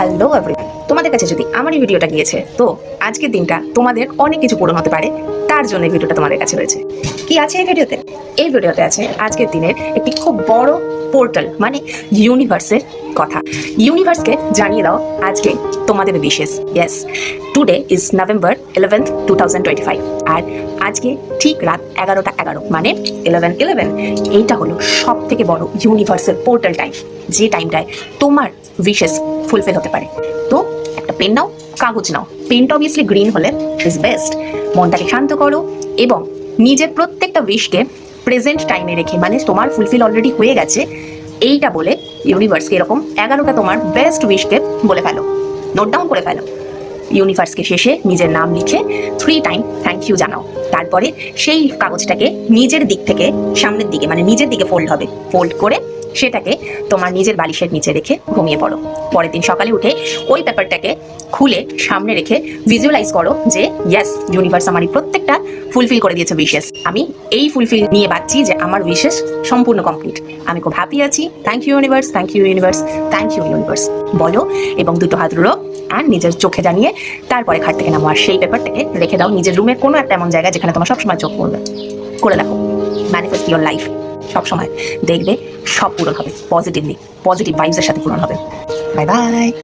Hello everyone, তোমাদের কাছে যদি আমার এই ভিডিওটা গিয়েছে তো আজকের দিনটা তোমাদের অনেক কিছু পূরণ হতে পারে। তার জন্য এই ভিডিওটা তোমাদের কাছে রয়েছে। কি আছে এই ভিডিওতে? এই ভিডিওতে আছে আজকের দিনের একটি খুব বড় পোর্টাল, মানে ইউনিভার্সের কথা। ইউনিভার্সকে জানিয়ে দাও আজকে তোমাদের wishes. Yes, today is November 11th, 2025, আর আজকে ঠিক রাত 11টা 11, মানে 11:11। এইটা হলো সব থেকে বড় ইউনিভার্সের পোর্টাল টাইম, যে টাইমটায় তোমার উইশেস ফুলফিল হতে পারে। তো একটা পেন নাও, কাগজ নাও। পেনটা অবভিয়াসলি গ্রিন হলে ইজ বেস্ট। মনটাকে শান্ত করো এবং নিজের প্রত্যেকটা উইশকে প্রেজেন্ট টাইমে রেখে, মানে তোমার ফুলফিল অলরেডি হয়ে গেছে এইটা বলে ইউনিভার্সকে এরকম 11টা তোমার বেস্ট উইশকে বলে ফেলো, নোট ডাউন করে ফেলো। ইউনিভার্সকে শেষে নিজের নাম লিখে 3 টাইম থ্যাংক ইউ জানাও। তারপরে সেই কাগজটাকে নিজের দিক থেকে সামনের দিকে, মানে নিজের দিকে ফোল্ড হবে, ফোল্ড করে সেটাকে তোমার নিজের বালিশের নিচে রেখে ঘুমিয়ে পড়ো। পরের দিন সকালে উঠে ওই পেপারটাকে খুলে সামনে রেখে ভিজুয়ালাইজ করো যে ইয়েস, ইউনিভার্স আমার প্রত্যেকটা ফুলফিল করে দিয়েছে উইশেস। আমি এই ফুলফিল নিয়ে বাঁচছি যে আমার উইশেস সম্পূর্ণ কমপ্লিট। আমি খুব হ্যাপি আছি। Thank you universe, thank you universe, thank you universe বলো এবং দুটো হাত রো আর নিজের চোখে জানিয়ে তারপরে খাট থেকে নামো আর সেই পেপারটাকে রেখে দাও নিজের রুমের কোনো একটা এমন জায়গায় যেখানে তোমার সবসময় চোখ পড়বে। করে দেখো, ম্যানিফেস্ট ইওর লাইফ। সবসময় দেখবে সব পূরণ হবে, পজিটিভলি, পজিটিভ ভাইবসের সাথে পূরণ হবে। Bye bye.